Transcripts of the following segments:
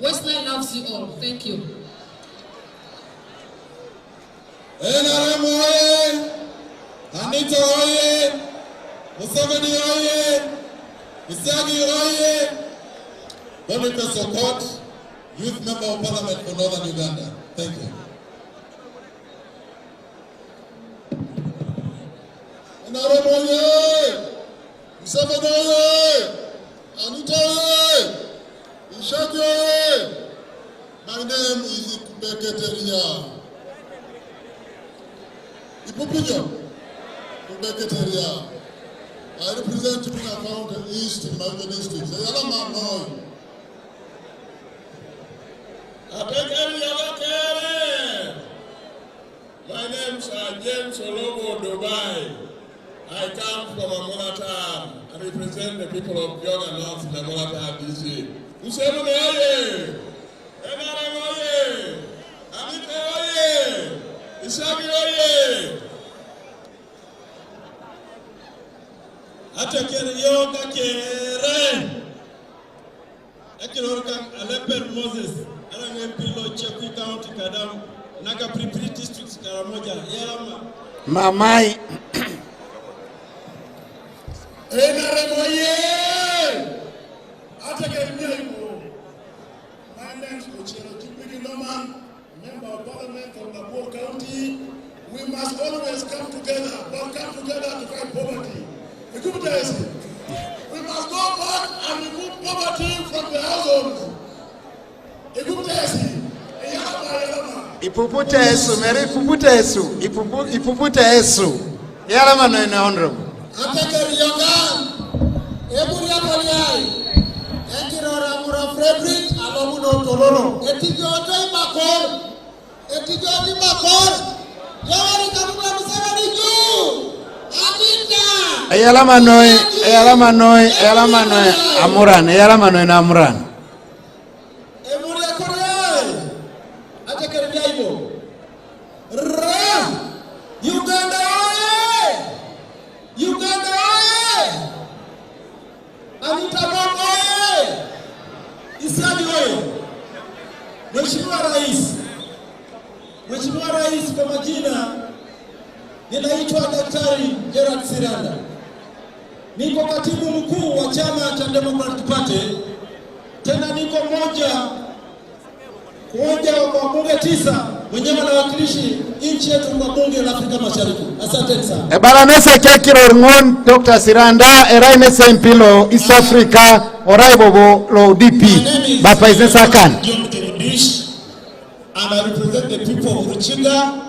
Westline loves you all. Thank you. NRM oye! Anita oye! Museveni oye! Misagi oye! Dominic Sokot, Youth Member of Parliament for Northern Uganda. Thank you. NRM oye! Museveni oye! Anita oye! Misagi oye! My name is Kubeketeria. Ipupinyo, Kubeketeria. I represent Tupina County East in my district. Yalama Moi. My name is James Olobo Dubai. I come from Amulata. I represent the people of Yoga North in Amulata DC. Museveni oye! NRM oye! Anita oye! Isagi oye! Atakere yoga kere. Ekirorkan Alepen Moses. Arange pilo Chekwi County Kadam. Naga Pripri District Karamoja. Yarama. Mamai. NRM oye! Atakere yoga. My name is Ochero Jipiki Noman, Member of Parliament from Nabor County. We must always come together, but come together to fight poverty. We must go back and remove poverty from the households. Ipupute Yesu, Mary Ipupute Yesu, Ipupute Yesu. Yarama no ina honorable. Atakere yoga, Eburia Poliai. Ekirora Mura Frederick Alomuno Tolono. Etijoti Makor. Yawari Kamuka Museveni Ju. Adinda. Ayalama noi, Amuran, Ayalama noi na Amuran. Eburia Poliai. Atakere Yaibo. Uganda oye! Uganda oye! Anita oye! Isadi oye! Mheshimiwa Rais kwa majina ninaitwa Daktari Gerard Siranda. Niko katibu mkuu wa chama cha Democratic Party. Tena niko mmoja wa bunge 9 mwenyewe anawakilishi nchi yetu kwa bunge la Afrika Mashariki. Asante sana. Baranese kekiro ngon Dr. Siranda eraine sempilo East Africa oraibobo lo DP. Bapa isesakan. And I represent the people of Ruchiga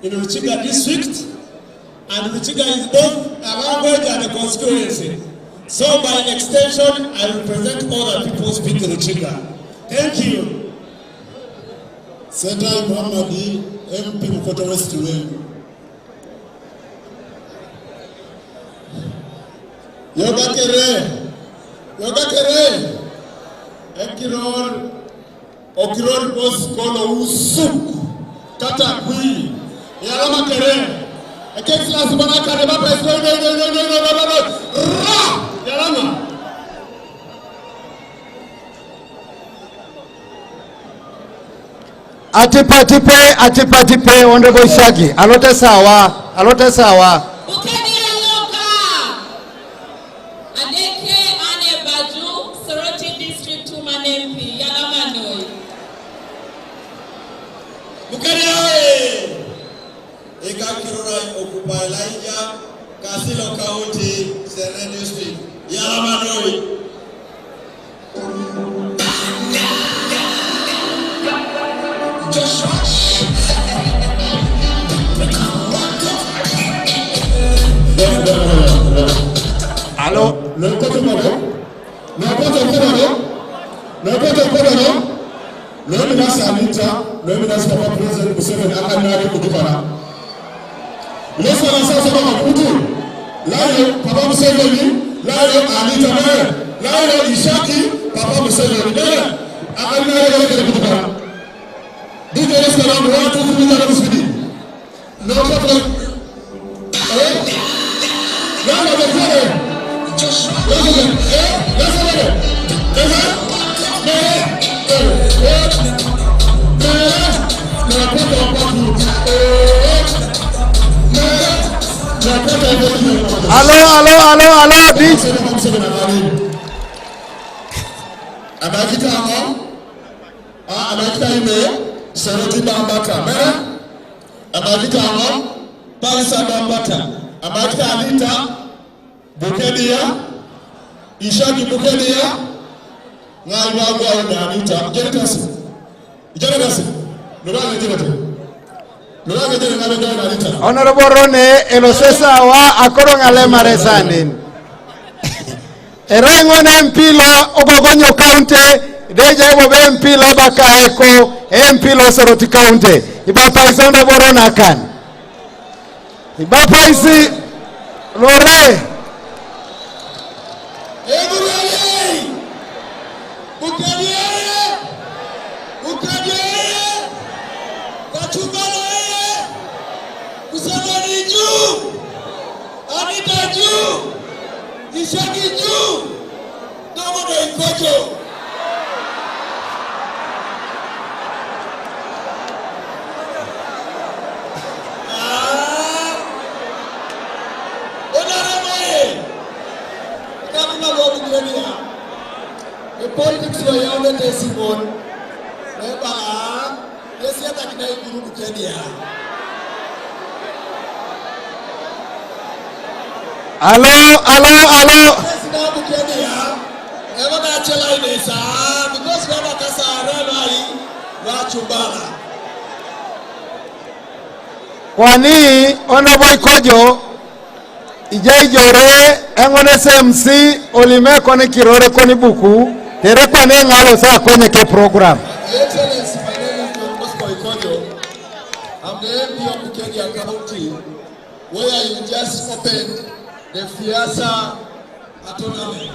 in Ruchiga district, and Ruchiga is both a language and a constituency. So by extension, I represent all the people who speak Ruchiga. Thank you. Senator Muhammadi, MP Mukoto West Wing. Yoga Kere, Ekirol, Okirol Bos Kolo Usuk, Kata Kui, Yarama Kere, Ekexla Subana Kareba Peso, Yarama. Atipa, Honorable Shaggy, alote sawa. Adeke Ane Baju, Soroti District 2 Manempi, Yalamanoi. Mukere! Eka Kirura Okupa Elijah, Kasilo County, Serene District, Yalamanoi. Hello? Hello, this. Honorable Rone elosesa wa akorongale maresanin. Erengo na mpilo ogogonyo county deja ibo be mpilo bakaeko mpilo Soroti county. Ibapa isonda borona kan. Ibapa isi lore. Museveni juu, Anita juu, Ishaki juu, Domodo Ikojo. The politics were young Simon. Yes, yet I can go to Kenya. Hello. Kwani Honorable Ikojo ijajore engone SMC olime koni kirore koni buku tere kwane ngalo saa kwenye ke program. Excellency, my name is Honorable Ikojo. I'm the MP of Kenya County, where you just opened the Fiasa tournament.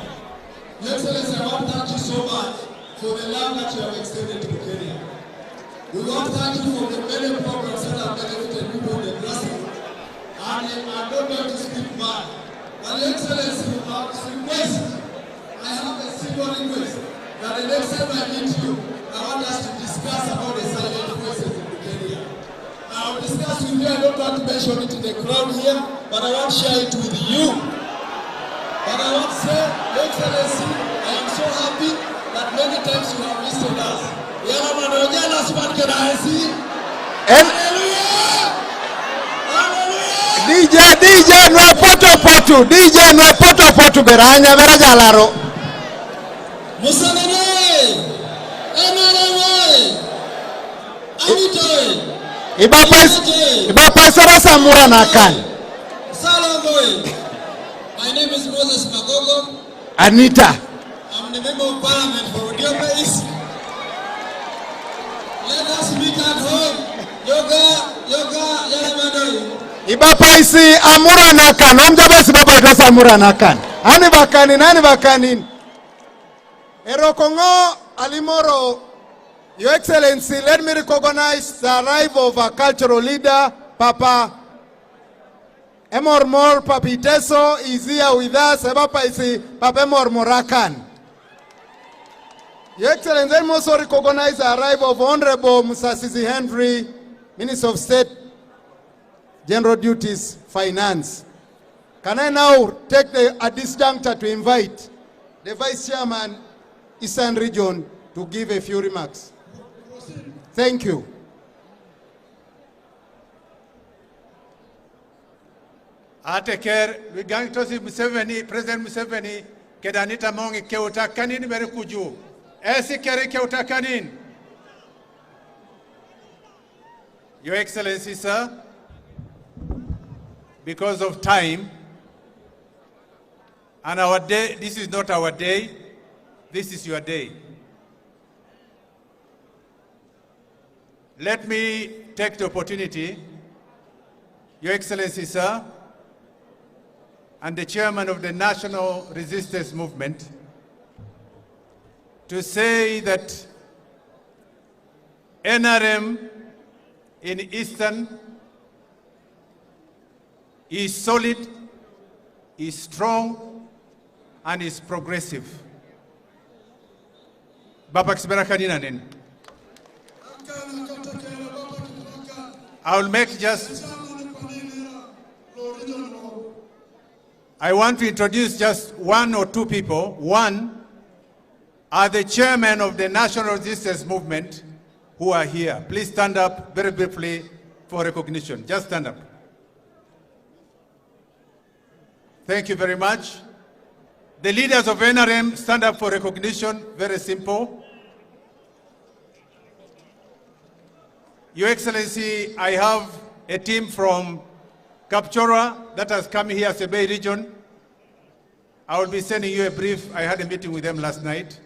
Your Excellency, I want to thank you so much for the love that you have extended to Kenya. We want to thank you for the many programs that have benefited people in the grassroots. And I'm not going to speak much. But Your Excellency, I have a simple request that the next time I meet you, I want us to discuss about the silent voices in Kenya. I will discuss with you. I don't want to mention it in the crowd here, but I want to share it with you. But I want to say, Your Excellency, I am so happy that many times you have visited us. DJ no poto potu beranya beraja laro. Museveni, Ibapa sara samura nakan. My name is Moses Magogo. Anita. I'm the member of parliament for Odioba East. Let us meet at home. Yoga, Yalamadoi. Ibapa isi amura nakan. Omjabe si baba itosa amura nakan. Ani bakanin. Erokongo alimoro. Your Excellency, let me recognize the arrival of a cultural leader, Papa Emormor Papiteso is here with us. Papa is Papa Emormorakan. Your Excellency, let me also recognize the arrival of Honorable Musasisi Henry, Minister of State, General Duties, Finance. Can I now take at this juncture to invite the Vice Chairman, Eastern Region, to give a few remarks? Thank you. Ateker, we going to see Museveni, President Museveni, Kedanita Mongi Keutakanin Merikuju. Esikeri Keutakanin. Your Excellency, sir, because of time, and our day, this is not our day, this is your day. Let me take the opportunity, Your Excellency, sir, and the chairman of the National Resistance Movement, to say that NRM in Eastern is solid, is strong, and is progressive. Bapak Siberakanina nin. I will make just, I want to introduce just one or two people. One are the chairman of the National Resistance Movement who are here. Please stand up very briefly for recognition. Just stand up. Thank you very much. The leaders of NRM stand up for recognition. Very simple. Your Excellency, I have a team from Kapchora that has come here as a Bay region. I will be sending you a brief. I had a meeting with them last night.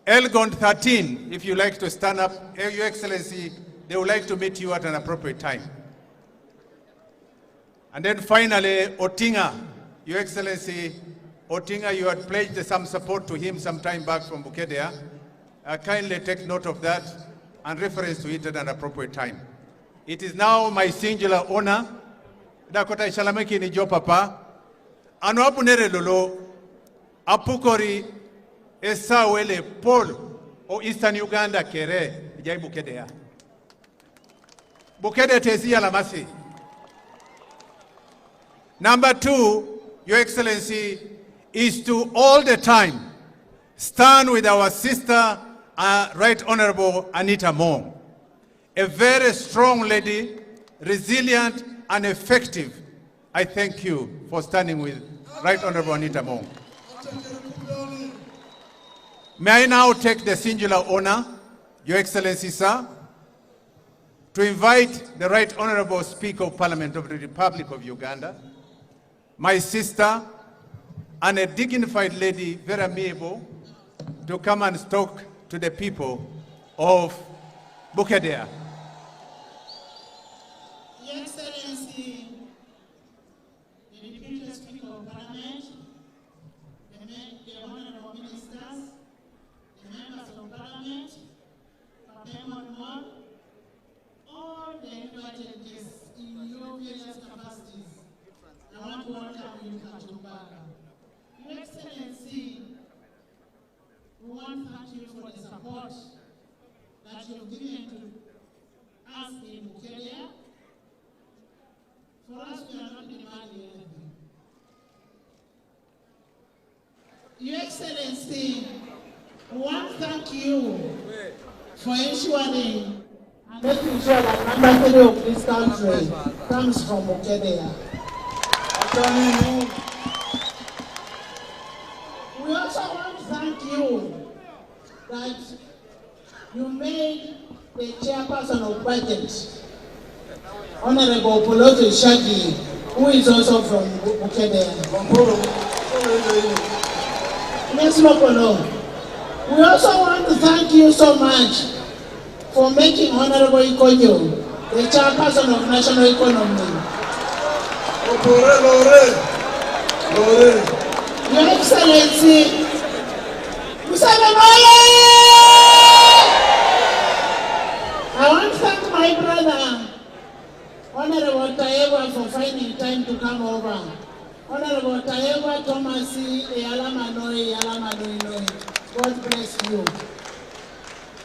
Elgon 13, if you like to stand up, Your Excellency, they would like to meet you at an appropriate time. And then finally, Otinga, Your Excellency, Otinga, you had pledged some support to him some time back from Bukedea. Kindly take note of that and reference to it at an appropriate time. It is now my singular honor, Dakota Shalameki ni jo papa, anu apunere lolo, apukori esawele Paul o Eastern Uganda kere, jai Bukedea. Bukede tezi alamasi. Number two, Your Excellency, is to all the time stand with our sister, Right Honorable Anita Mong, a very strong lady, resilient and effective. I thank you for standing with Right Honorable Anita Mong. May I now take the singular honor, Your Excellency, sir, to invite the Right Honorable Speaker of Parliament of the Republic of Uganda, my sister, and a dignified lady, very amiable, to come and talk to the people of Bukedea. Your Excellency, the Deputy Speaker of Parliament, the Honorable Ministers, the Members of Parliament, all the invited guests in your various capacities, I want to welcome you to Kajumbaka. Your Excellency, we want to thank you for the support that you have given to us in Bukedea. For us, we are not demanding anything. Your Excellency, we want to thank you for ensuring and making sure that number 3 of this country comes from Bukedea. We also want to thank you that you made the chairperson of budget, Honorable Poloto Shagi, who is also from Bukedea. Yes, Mokolo. We also want to thank you so much for making Honorable Ikonyo the chairperson of national economy. Your Excellency, Museveni, I want to thank my brother, Honorable Tayewa, for finding time to come over. Honorable Tayewa Thomasi, Yalamanoi, God bless you.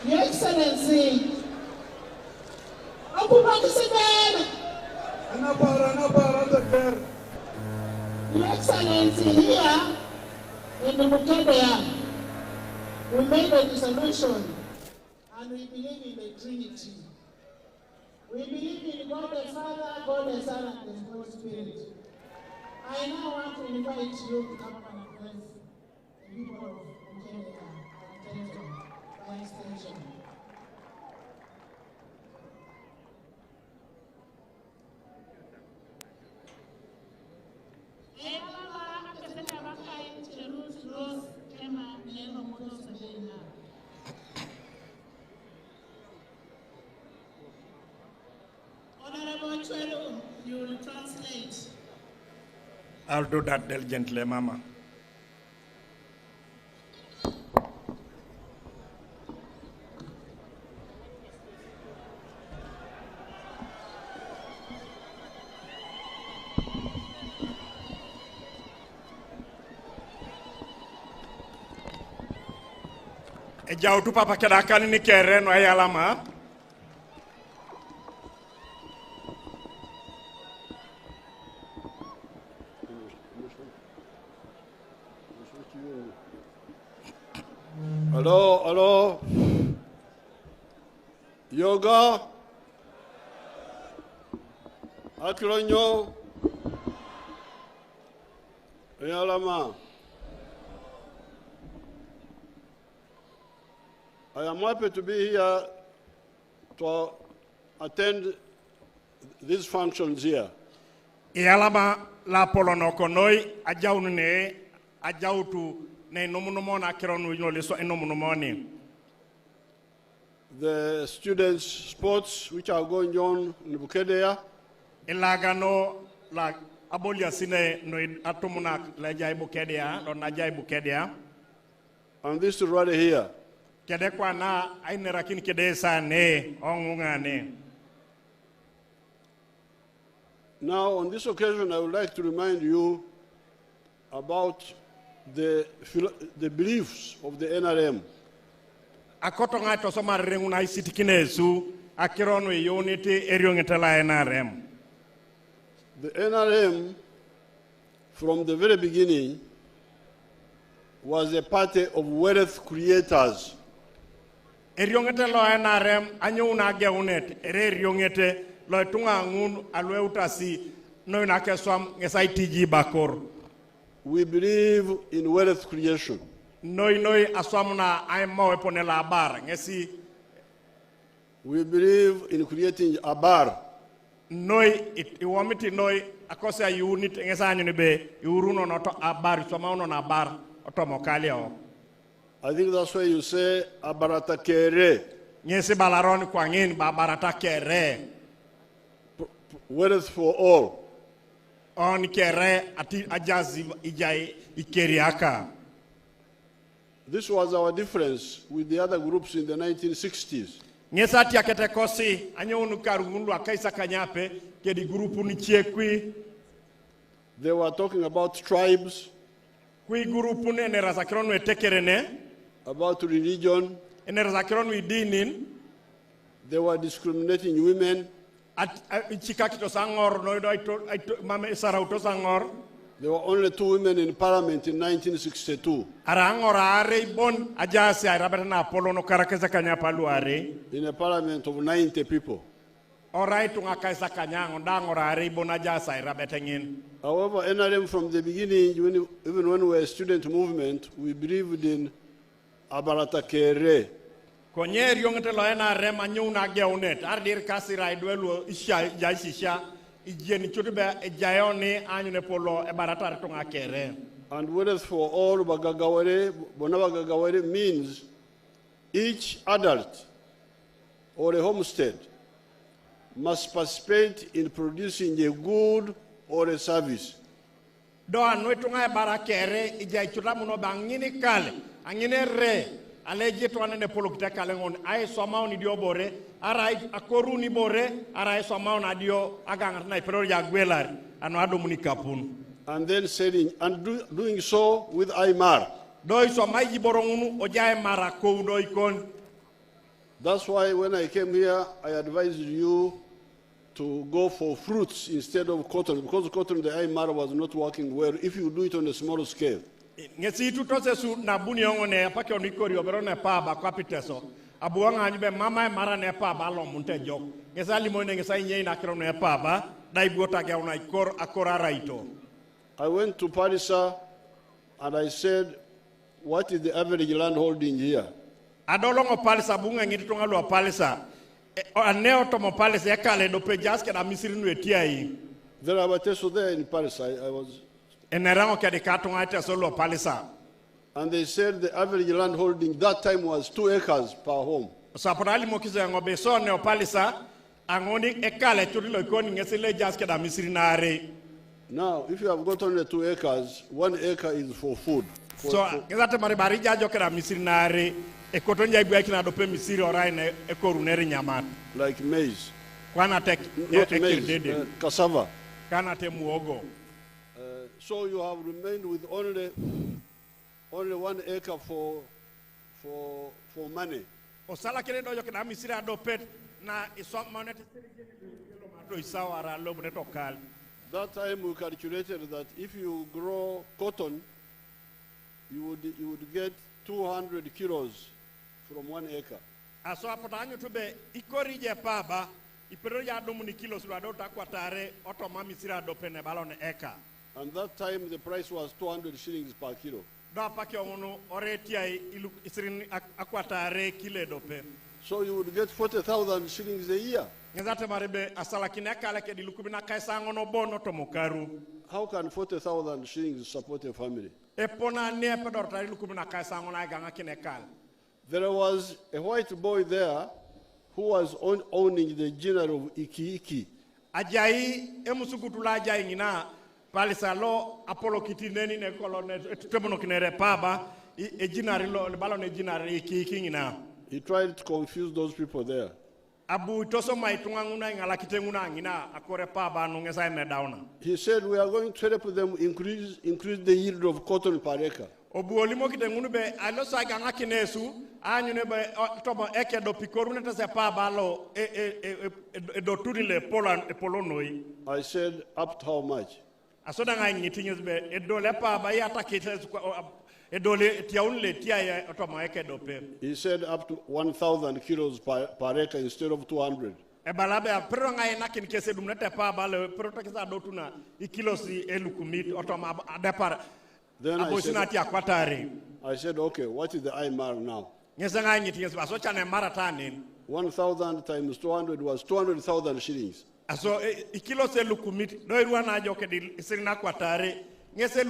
Your Excellency, Your Excellency, here in the Bukedea, we made a dissolution and we believe in the Trinity. We believe in God the Father, God the Son, and the Holy Spirit. I now want to invite you to come and address the people of Bukedea and Tenton by extension. Honorable Chwelo, you will translate. I'll do that diligently, Mama. Ejau tu papa kedakani ni keren wa yalama. Hello. Yoga. Akilonyo. Yalama. I am happy to be here to attend these functions here. Yalama la polono konoi ajau ne ajau tu ne nomunomona kironu no leso enomunomoni. The students' sports which are going on in Bukedea. Ilagano la abolia sine no atomuna la jai Bukedea no na jai Bukedea. And this is right here. Kede kwa na aine rakini kede sa ne ongunga ne. Now, on this occasion, I would like to remind you about the beliefs of the NRM. Akoto nga to soma renguna isitikinesu akirono unity eriongetela NRM. The NRM, from the very beginning, was a party of wealth creators. Eriongetelo NRM anyuna geunet eriongete lo tunga ngun alwe utasi no na keswam ngesai tiji bakor. We believe in wealth creation. Noi aswamuna ay mawe ponela bar ngesi. We believe in creating a bar. Noi iwamiti noi akosa unit ngesa anyune be iuruno no to abar swamauno na bar otomokalia. I think that's why you say abarata kere. Ngesi balaron kwa ngin babarata kere. Wealth for all. On kere ati ajazi ijai ikeriaka. This was our difference with the other groups in the 1960s. Ngesati akete kosi anyonu karungu akaisa kanyape kedi grupu ni chiekwi. They were talking about tribes, Kui grupu ne nerazakironu etekerene. about religion. Nerazakironu idinin. They were discriminating women. Chikakito sangor no ito mame sarauto sangor. There were only 2 women in parliament in 1962. Arangor are bon ajase arabata na polo no karakeza kanya palu are. In a parliament of 90 people. Alright tunga kaisa kanya ngondangor are bon ajase arabata ngin. However, NRM from the beginning, even when we were a student movement, we believed in abarata kere. Konyer yongete lo NRM anyuna geunet ardir kasira idwelu isha jaisisha ijeni chutube ejayoni anyune polo ebarata tunga kere. And wealth for all Bonabagagaware means each adult or a homestead must participate in producing a good or a service. Do anwetunga barakere ijai chutamuno bangini kale angine re aleje to anene polo kitakale ngon ay somao ni diobore arai akoru ni bore arai somao na dio aganga na pero ya gwelar anu adomuni kapun. And then selling and doing so with Aymar. Doi somai jiborongunu ojae mara ko doi kon. That's why when I came here, I advised you to go for fruits instead of cotton, because cotton, the Aymar was not working well if you do it on a small scale. Ngesi tutose su na buni yongone apake onikori oberone pa ba kapiteso. Abuanga anybe mama mara ne pa ba lo munte jok. Ngesa limone ngesa nyei na kro ne pa ba dai bota ga una ikor akora raito. I went to Parisa and I said, what is the average land holding here? Adolongo Palisa bunga ngiti tonga lo Palisa. Aneo tomo Palisa yakale do pejaske na misiri nu etiai. There are so there in Paris. I was. Enerango kadi katonga ite solo Palisa. And they said the average land holding that time was 2 acres per home. Saporali mokizo ngobe so ne Palisa angoni ekale turilo ikoni ngesile jaske na misiri na are. Now, if you have got only 2 acres, 1 acre is for food. So ngezate maribari jajo kera misiri na are ekotonja ibu yakina dope misiri orai ne ekoruneri nyamat. Like maize. Kwana tek Not maize, cassava. Kana te muogo. So you have remained with only 1 acre for for money. Osala kile dojo kina misira do pet na isom monete do isawara lob ne tokal. That time we calculated that if you grow cotton, you would get 200 kilos from 1 acre. Aso apotanyo tube ikori je paba ipero ya do muni kilos do takwatare otoma misira do pene balon eka. And that time the price was 200 shillings per kilo. So you would get 40,000 shillings a year. How can 40,000 shillings support a family? There was a white boy there who was owning the general of Iki. Ajayi emusukutula ajayi ngina palisalo Apollo kitineni ne kolone temono kinere paba e jinari lo balone jinari Iki ngina. He tried to confuse those people there. Abu toso maitunga nguna ngala kitenguna ngina akore paba no ngesa medauna. He said we are going to help them increase the yield of cotton per acre. Obu olimo kitengunu be alosa ganga kinesu anyune be tomo eke do pikorune tase paba lo do tunile polonoi. I said up to how much? Asoda nga nyitinyo be edole paba yata kitese edole tiaunle tia tomo eke do pe. He said up to 1,000 kilos per acre instead of 200. Ebalabe pero nga nakin kese dumnete paba le pero takisa do tuna ikilosi elukumit otoma adepar. Then I said, okay, what is the IMAR now? 1,000 times 200 was 200,000 shillings. So, ikilo se lukumit, no iruana joke di sirina kwatare, ngese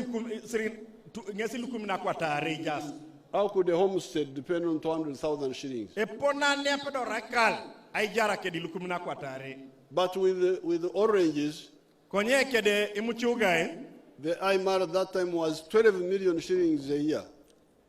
lukumi na kwatare just. How could a homestead depend on 200,000 shillings? Epona ne pedo rakal, ay jara ke di lukumi na kwatare. But with the oranges, konye ke de imuchuga the IMAR at that time was 12 million shillings a year.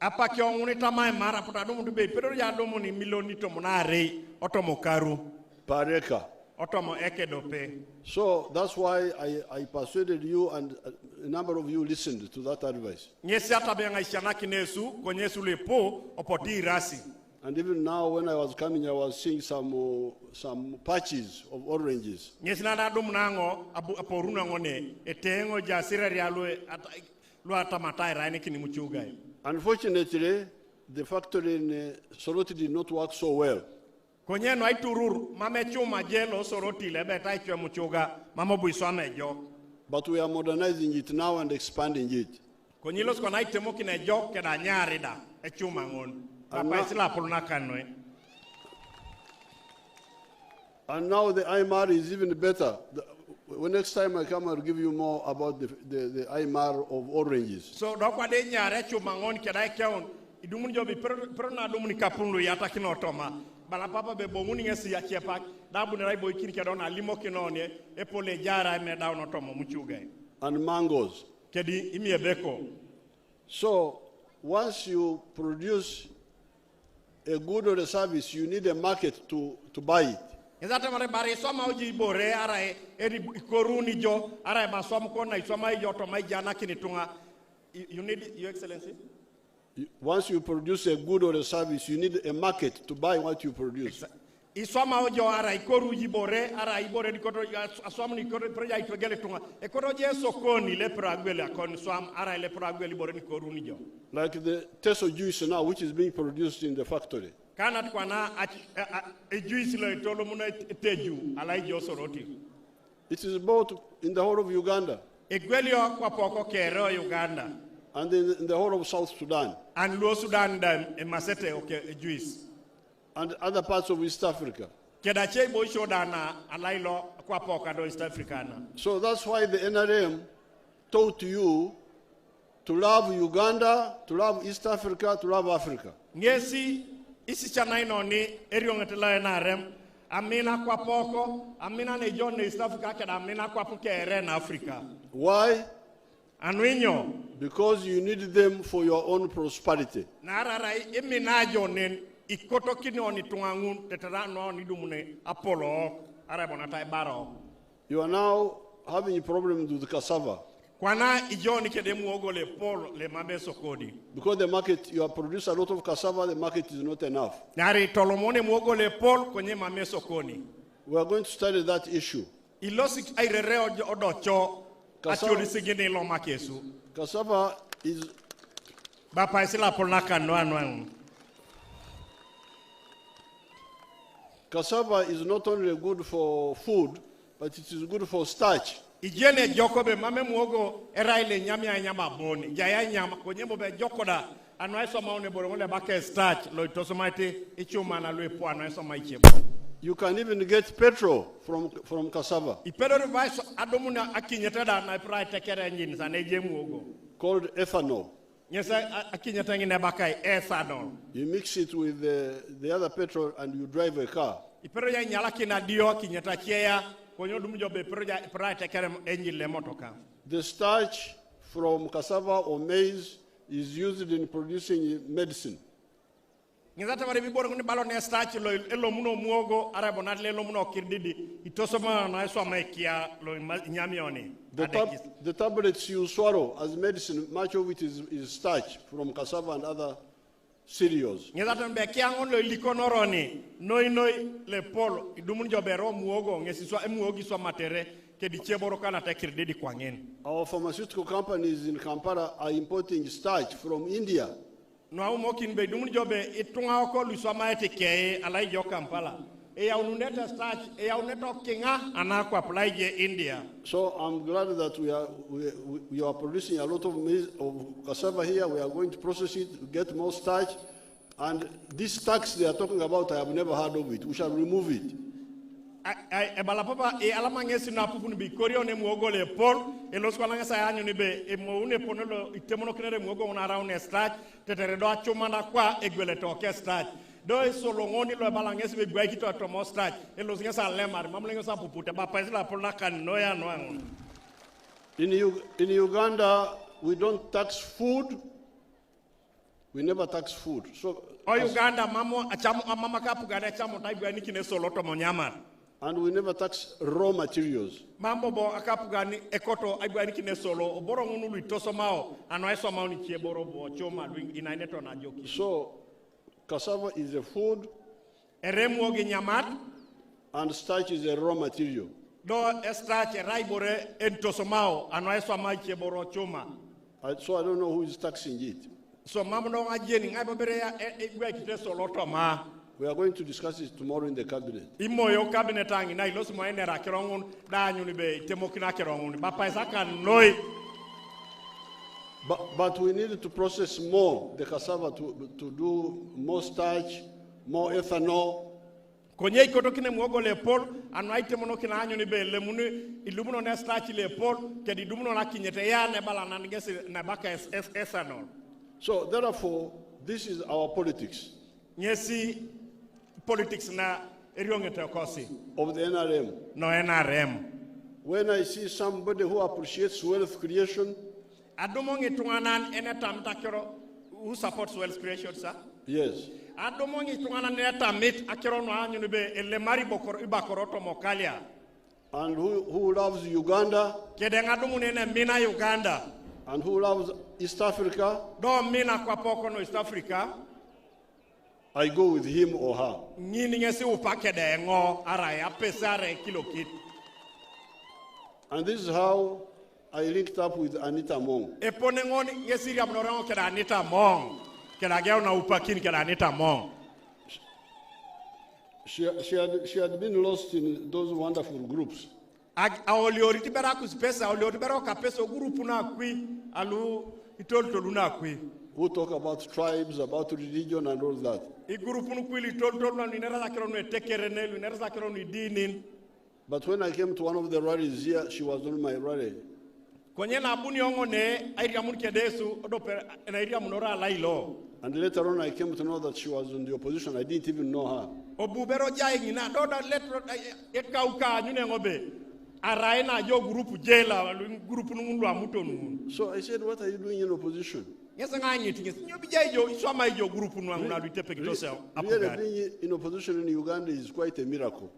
Apa kyo unita mai mara puta domu dube pero ya domu ni milioni to monare otomo karu per acre. Otomo eke dope. So that's why I persuaded you and a number of you listened to that advice. Nyesi ata benga ishana kinesu konyesu lepo opoti rasi. And even now when I was coming I was seeing some patches of oranges. Nyesi nada domu nango aporuna ngone etengo ja sirari alwe lo atamatai raine kini muchuga. Unfortunately, the factory in Soroti did not work so well. Konye no aiturur mame chuma jelo Soroti lebe taichwe muchuga mama buisome jo. But we are modernizing it now and expanding it. Konye los kona itemo kine jo keda nyarida e chuma ngon. And now the IMAR is even better. Next time I come, I'll give you more about the IMAR of oranges. So, dokwa de nyare chumangon kedai keon idumun jobi perna dumuni kapundu yata kinotoma. Bala papa be bomuni ngesi ya chepak dabu ne raibo ikini kedona limo kinone epole jara me down otomo muchuga. And mangoes. Kedi imiebeko. So, once you produce a good or a service, you need a market to buy it. You need, Your Excellency? Once you produce a good or a service, you need a market to buy what you produce. Like the teso juice now, which is being produced in the factory. It is bought in the whole of Uganda. And in the whole of South Sudan. And and other parts of East Africa. So that's why the NRM taught you to love Uganda, to love East Africa, to love Africa. Isi chanai noni eriongetela NRM amina kwa poko amina ne John East Africa kada amina kwa poke eren Africa. Why? Anuinyo. Because you need them for your own prosperity. Nararai emina jonen ikoto kinoni tungangun teterano ni dumune Apollo arabona tai baro. You are now having problems with cassava. Kwana ijoni kede muogo le pol le mabe sokodi. Because the market, you have produced a lot of cassava, the market is not enough. Nari tolomone muogo le pol kwenye mame sokoni. We are going to study that issue. Ilosi airere odocho achori sigini lo makesu. Cassava is Bapa isila polnaka noan. Cassava is not only good for food, but it is good for starch. Ijene jokobe mame muogo era ile nyama boni. Jaya nyama kwenye mobe jokoda anwaiso maone borongole bake starch lo itosomaite ichuma na luepo anwaiso maichebo. You can even get petrol from cassava. Ipero rivaiso adomuna akinyetada na ipra tekere njini sa neje muogo. Called ethanol. Nyesa akinyetangine bakai ethanol. You mix it with the other petrol and you drive a car. Ipero ya nyala kina dio kinyeta chea konyo dumjobe ipra tekere engine le motoka. The starch from cassava or maize is used in producing medicine. Ngizata mari biboro ngoni balo ne starch lo elo muno muogo arabo na le elo muno kirdidi itosoma na eso makia lo nyamioni. The tablets you swallow as medicine, much of it is starch from cassava and other cereals. Ngizata mbe kiangon lo likonoroni noi le polo idumun jobero muogo ngesi so muogi so matere ke di cheboro kana ta kirdidi kwangen. Our pharmaceutical companies in Kampala are importing starch from India. No mokin be dumun jobe itunga ko lu so maete ke alai jo Kampala. E ya ununeta starch e ya uneto kinga anako apply je India. So I'm glad that we are producing a lot of maize of cassava here. We are going to process it to get more starch. And this tax they are talking about, I have never heard of it. We shall remove it. E balapapa e alamangesi na pupu ni bikorio ne muogo le pol e los kwa ngasa yanyo ni be e mo une ponelo itemono kinere muogo una round starch tetere do achuma na kwa egwele toke starch do e solongoni lo balangesi be gwa kito to mo starch e los ngasa lemar mamlengo sa pupu te ba paisla pol na kan noya no. In Uganda we don't tax food. We never tax food. So Uganda mamo achamu mama kapu gada achamu taigwa ni kine soloto monyama. And we never tax raw materials. Mambo bo akapu gani ekoto aigwa ni kine solo oboro ngunu litoso mao anwaiso mao ni chieboro bo choma inaineto na joki. So cassava is a food. Eremu ogi nyamat. And starch is a raw material. Do starch raibore entoso mao anwaiso mao chieboro choma. So I don't know who is taxing it. So mambo no ajeni ngai bobere ya egwa kite solo to ma. We are going to discuss it tomorrow in the cabinet. Imoyo cabinet angi na ilosi mo enera kirongun da nyuni be temokina kirongun bapa isaka noi. But we need to process more the cassava to do more starch, more ethanol. Konye ikoto kine muogo le pol anaite mono kina anyuni be le munu ilumuno na starch le pol ke di dumuno na kinyete ya ne bala na ngesi na baka ethanol. So therefore this is our politics. Nyesi politics na eriongete kosi of the NRM. No NRM. When I see somebody who appreciates wealth creation, adomonge tunganan enetam takero who supports wealth creation, sir? Yes. Adomonge tunganan enetam mit akero no anyunu be ele mari bokoro ibakoroto mokalia. And who loves Uganda? Kede ngadomune ne mina Uganda. And who loves East Africa? Do mina kwa poko no East Africa. I go with him or her. And this is how I linked up with Anita Mong. She had been lost in those wonderful groups. Who talk about tribes, about religion and all that. But when I came to one of the rallies here, she was on my rally. And later on I came to know that she was in the opposition. I didn't even know her. So I said, what are you doing in opposition? Really being in opposition in Uganda is quite a miracle.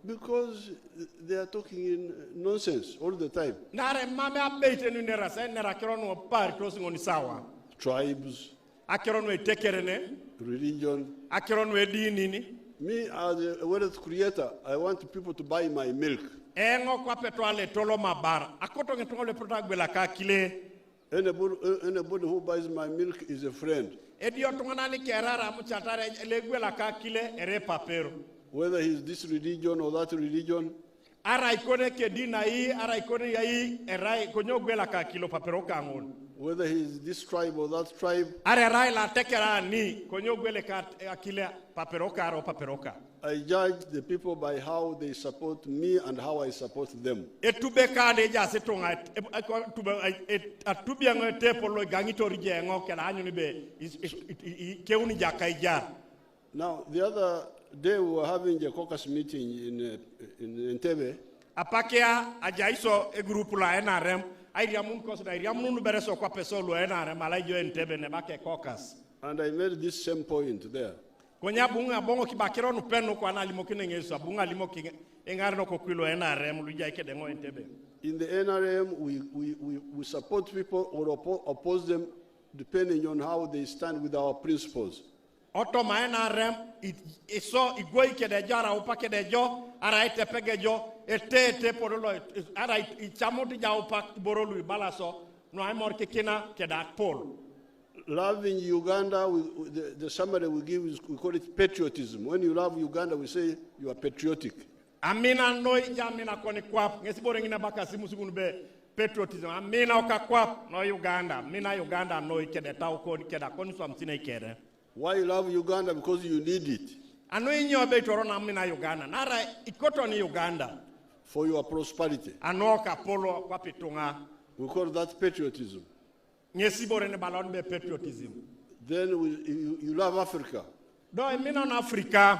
Because they are talking in nonsense all the time. Nare mame abete nu nera sa nera keron wo par closing on sawa. Tribes, Akeron we tekerene, religion. akeron we dinini. Me, as a wealth creator, I want people to buy my milk. Engo kwa petwale tolo mabar. Akoto ngetongo le protag bela ka kile. Anybody who buys my milk is a friend. Edio tongana ni kerara muchatare legwela ka kile ere papero. Whether he's this religion or that religion, Ara ikone ke dina yi, ara ikone ya yi, era konyo gwela ka kilo papero kangon. whether he's this tribe or that tribe, Are rai la tekera ni konyo gwele ka kile paperoka ro paperoka. I judge the people by how they support me and how I support them. Etube ka de ja setonga tube atubia ngote polo gangito rije ngo kala anyu ni be keuni jakai jar. Now, the other day we were having a caucus meeting in Entebbe, Apakea ajaiso e grupu la NRM airia mun koso da airia mun bereso kwa peso lo NRM alaijo Entebbe ne bake caucus. and I made this same point there. Konya bunga bongo kibakiro no peno kwa na limo kine ngeso bunga limo kinga engare no kokwilo NRM luja ike dengo Entebbe. In the NRM, we support people or oppose them depending on how they stand with our principles. Oto ma NRM iso igoi ke de jara upa ke de jo ara ite pege jo ete porolo ara ichamuti ja upa borolu balaso no aimor ke kina ke da pol. Loving Uganda, the summary we give is we call it patriotism. When you love Uganda, we say you are patriotic. Amina noi jamina koni kwap ngesi bore ngina baka simu sigunu be patriotism amina oka kwap no Uganda mina Uganda noi ke de taw ko ke da koni so amsine kere. Why you love Uganda? Because you need it. Ano inyo be toro na mina Uganda nara ikoto ni Uganda For your prosperity. ano ka polo kwa pitunga We call that patriotism. ngesi bore ne balon be patriotism. Then you love Africa. Do mina na Afrika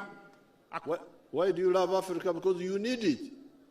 Why do you love Africa? Because you need it.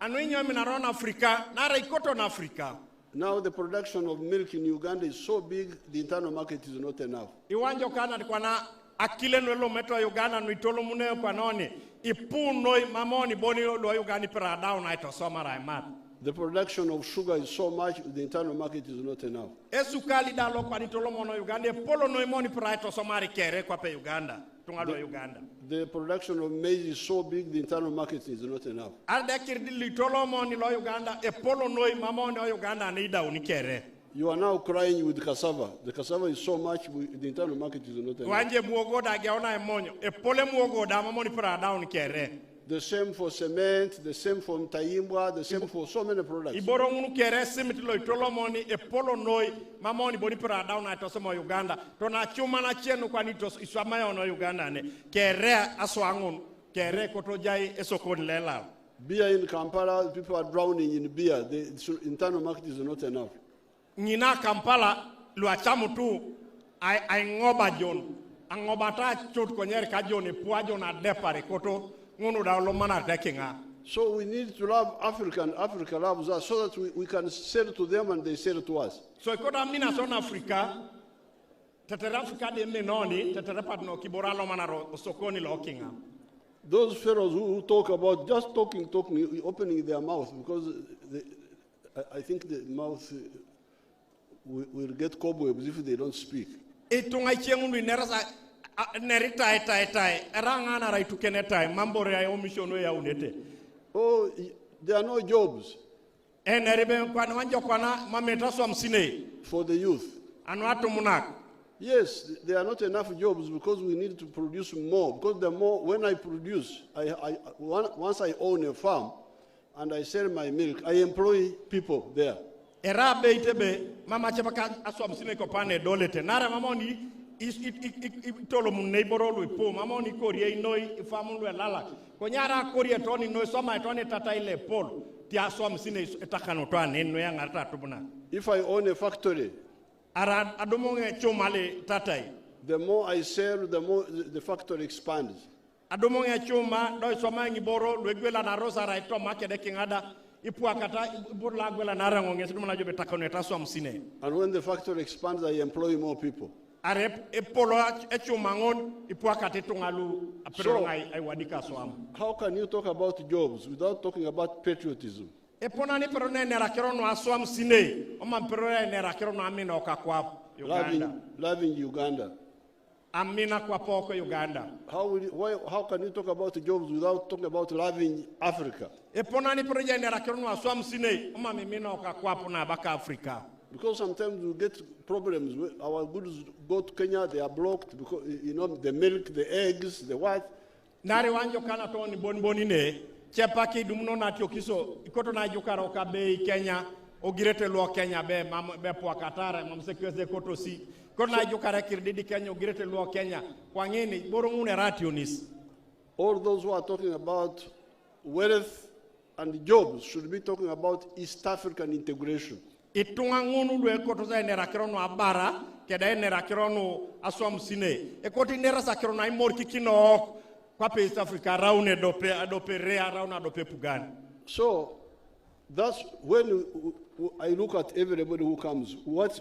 ano inyo mina ron Afrika nara ikoto na Afrika. Now the production of milk in Uganda is so big, the internal market is not enough. Iwanjo kana kwa na akile no lo metro Uganda no itolo mune kwa noni ipu noi mamoni boni lo Uganda para down na ito somara imat. The production of sugar is so much, the internal market is not enough. Esukali da lo kwa nitolo mono Uganda polo noi moni para ito somari kere kwa pe Uganda tungalo Uganda. The production of maize is so big, the internal market is not enough. Arda kirdi litolo moni lo Uganda polo noi mamoni o Uganda nida unikere. You are now crying with cassava. The cassava is so much, the internal market is not enough. Wanje muogoda geona emonyo pole muogoda mamoni para down kere. The same for cement, the same for Taimbwa, the same for so many products. Iboro ngunu kere simiti lo itolo moni polo noi mamoni boni para down na ito somo Uganda. Tona chuma na chenu kwa nito iswamayo no Uganda ne kere aswangun kere kotojai esokon lela. Beer in Kampala, people are drowning in beer. The internal market is not enough. Nina Kampala luachamu tu ai ngoba jon angoba ta chot konyer ka jon puajo na depare koto ngunu da lo mana tekinga. So we need to love Africa and Africa loves us so that we can sell to them and they sell to us. So ikota mina son Africa tetera Africa de menoni tetera patno kibora lo mana ro sokoni lo kinga. Those fellows who talk about just talking, opening their mouth because I think the mouth will get cobwebs if they don't speak. Itunga chengu nerasa nerita tai ranga na raitu kenetai mambo ya omissiono ya unete. Oh, there are no jobs Eneribe kwa wanjo kwa na mameta so amsine for the youth. Anu atu munak. Yes, there are not enough jobs because we need to produce more. Because the more, when I produce, once I own a farm and I sell my milk, I employ people there. Era beitebe mama chapaka aswam sine ko pane dolete nara mamoni tolo mun neighbor lu po mamoni korie noi famu lu lala konyara korie toni noi soma toni tata ile pol ti aswam sine etakano to aneno ya ngata tubuna. If I own a factory, ara adomonge chumale tatai, the more I sell, the more the factory expands. Adomonge chuma do soma ngiboro lwegwela na rosa ra to makede kingada. And when the factory expands, I employ more people. are polo echumangon ipuakate tungalu apero ngai wadika swam. How can you talk about jobs without talking about patriotism? Eponani pero ne nerakero no aswam sine o man pero ne nerakero no amina okakwa Uganda. Loving Uganda. Amina kwa poko Uganda. How can you talk about jobs without talking about loving Africa? Eponani pero ne nerakero no aswam sine o man mina okakwa na baka Africa. Because sometimes we get problems. Our goods go to Kenya, they are blocked because, you know, the milk, the eggs, the what. Nare wanjo kana to ni bonboni ne chepaki dumno na tiokiso ikoto na jukaro ka be Kenya ogirete lo Kenya be po akatara mamsekeze koto si koto na jukara kirdidi Kenya ogirete lo Kenya kwa ngini borongune rationis. All those who are talking about wealth and jobs should be talking about East African integration. Itunga ngunu lwe koto za enera kirono abara keda enera kirono aswam sine ekoti nera sa kirono imor kikino kwa East Africa raune adope rea rauna adope pugani. So that's when I look at everybody who comes, what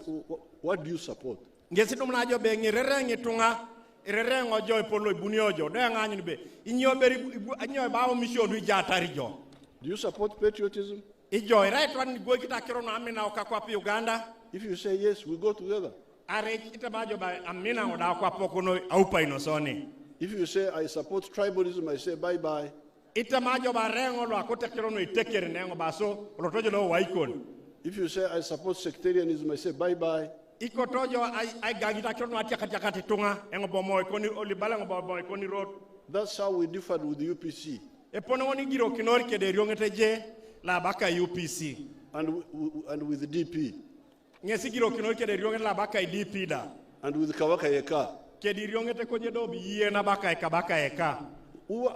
do you support? Ngesi tumna jo be ngirere ngitunga irere ngojo ipolo ibuniojo de nganyini be inyoberi inyo bawo mission du jatari jo. Do you support patriotism? Ijo right one go kita kirono amina okakwa Uganda. If you say yes, we go together. Are itabajo ba amina oda kwa pokono aupa inosoni. If you say I support tribalism, I say bye bye. Itamajo ba rengo lo akote kirono itekere nengo baso rotojo lo waikon. If you say I support sectarianism, I say bye bye. Ikotojo ai gagita kirono atia tunga engo bomo ikoni olibala ngo bomo ikoni road. That's how we differed with the UPC. Epono woni giro kinori kede riongeteje la baka UPC and with the DP. Ngesi giro kinori kede rionget la baka DP da. And with Kawaka Yeka. Kede riongete konye dobi ye na baka eka.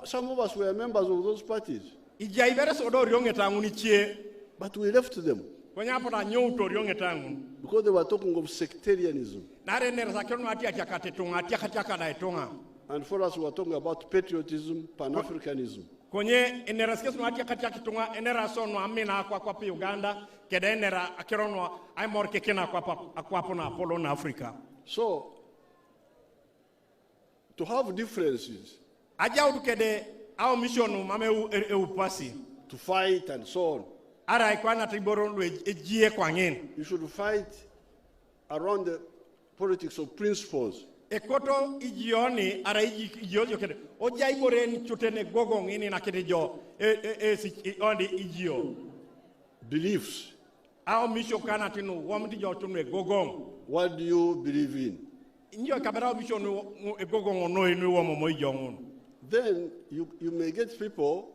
Some of us were members of those parties. Ija ibere sodo riongeta nguni chie. But we left them. Kwenye hapo na nyouto riongeta nguni. Because they were talking of sectarianism. Nare nere sa kirono atia katetunga atia da etunga. And for us, we were talking about patriotism, Pan-Africanism. Konye enera skesu atia kitunga enera sono amina kwa Uganda kede enera akirono ai morke kena kwa na Apollo na Africa. So to have differences, aja kede au mission mame upasi to fight and so on. Ara ikwana tiboron ejie kwa ngene. You should fight around the politics of principles. Ekoto ijioni ara ijiyo kede oja ibore ni chutene gogo ngini na kede jo ondi ijio beliefs. Au mission kana tinu wamti jo tunwe gogo. What do you believe in? Njo kabara mission gogo no inu wo mo ijongun. Then you may get people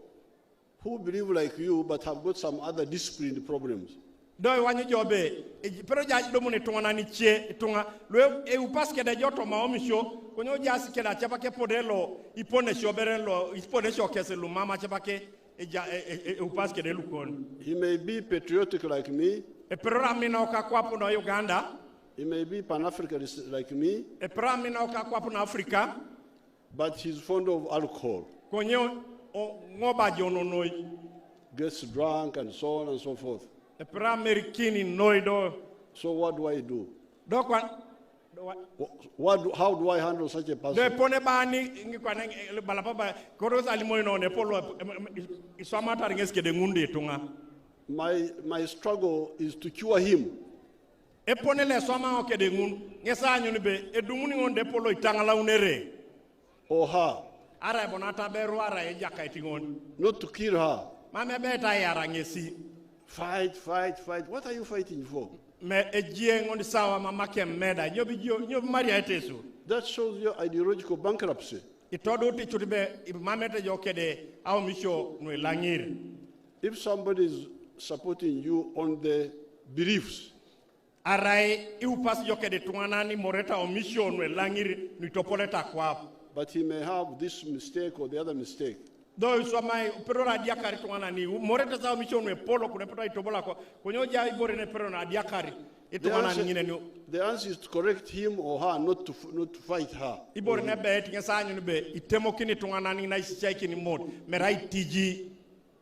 who believe like you but have got some other disciplined problems. Doi wanyi jobe pero ja do moni tunga ni chie tunga lo upaske da joto ma omisho konyo jasi keda chapa ke podelo ipone shoberelo ipone shokese lu mama chapa ke upaske de lukon. He may be patriotic like me. Pero amina okakwapo no Uganda. He may be Pan-Africanist like me. Pero amina okakwapo na Africa. But he's fond of alcohol. Konyo ngoba jono noi. Gets drunk and so on and so forth. So what do I do? How do I handle such a person? My struggle is to cure him. Or her. Not to kill her. Fight. What are you fighting for? That shows your ideological bankruptcy. If somebody is supporting you on the beliefs, but he may have this mistake or the other mistake. Do so mai pero na diakari tungana ni moreta za mission we polo kunepata itobola ko konyoja ibore ne pero na diakari itungana nyine ni. The answer is to correct him or her, not to fight her. Ibore ne be tinga sanyu ni be itemo kini tungana ni na isichaki ni mod merai tiji.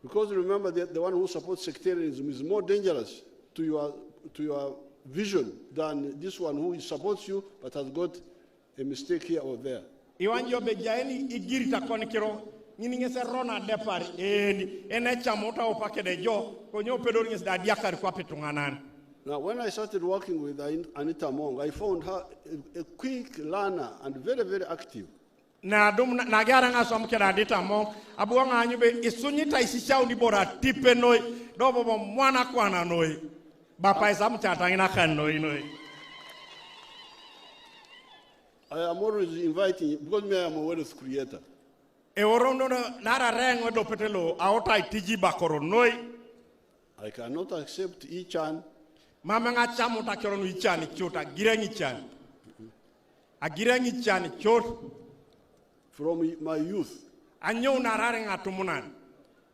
Because remember that the one who supports sectarianism is more dangerous to your vision than this one who supports you but has got a mistake here or there. Iwanjo be jaeni igirita koni kiro ngini ngese rona depar ene chamota opake de jo konyo pedor ngese da diakar kwa petunganan. Now, when I started working with Anita Mong, I found her a quick learner and very, very active. Na dum na gara nga som kera Anita Mong abuanga anyube isunyita isisha unibora tipe noi dobo mwana kwana noi bapa isam chata ina kan noi. I am always inviting, because me I am a wealth creator. E orondo nara rengo do petelo aota itiji bakoro noi. I cannot accept each and Mama nga chamu ta kero ni chani chota girengi chani. A girengi chani chot from my youth. Anyo narare nga tumunan.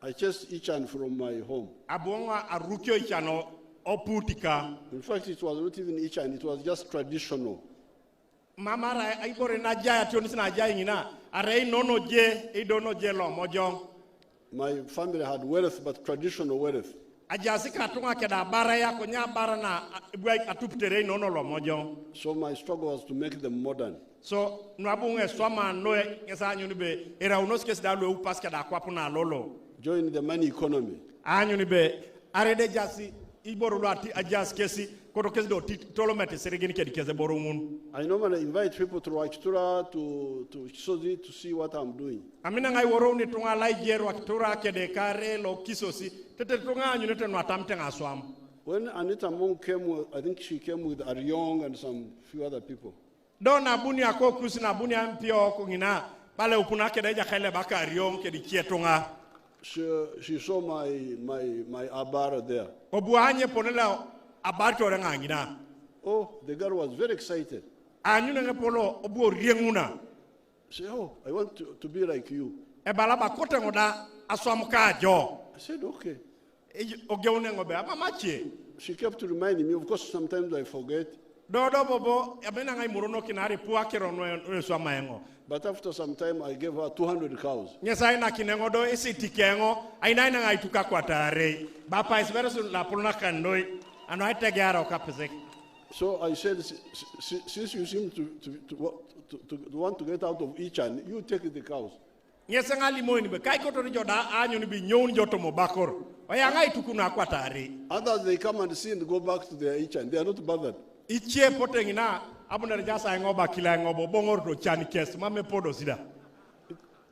I chased each and from my home. Abonga arukyo ichano oputika. In fact, it was not even each and, it was just traditional. Mama ra aibore na jaya tionisi na jaya ngina. Are nono je, idono je lo mojong. My family had wealth, but traditional wealth. Ajasika tunga keda bara ya konya bara na buai atuptere nono lo mojong. So my struggle was to make them modern. So nwabunge swama noe ngesa nyunibe era unoske sidalo upas keda kwapuna lolo. Join the money economy. Anyunibe arede jasi iboro lo ati ajas kesi koto kesi do tolomete serigini kedi keze borumun. I normally invite people to Wakitura to see what I'm doing. Amina ngai woroni tunga laijero Wakitura kede kare lo kisosi tete tunga anyunete no atamte ngaswam. When Anita Mong came, I think she came with Aryong and some few other people. Dona buni ako kusi na buni ampio kungina pale upuna kede jakele baka Aryong kedi kietunga. She saw my abara there. Obuanye ponela abarto rengangina. Oh, the girl was very excited. Anyune ngepolo obu rienguna. She said, oh, I want to be like you. E balaba kote ngoda aswamuka jo. I said, okay. Ogeune ngobe amamachi. She kept reminding me, of course sometimes I forget. Dodo bobo yabena ngai murono kinari puakero no swamaengo. But after some time I gave her 200 cows. Nyesa ina kinengo do isitikengo aina ina ngai tuka kwatare. Bapa isveresu la pulna kanoi ano itegaro kapezek. So I said, since you seem to want to get out of each and you take the cows. Nyesa ngali moini be kai koto joda anyu ni bi nyon joto mo bakor. Oya ngai tukuna kwatare. Others they come and see and go back to their each and they are not bothered. Ichie potengina abuna jasa ngoba kila ngobo bongor do chani kes mame podo sida.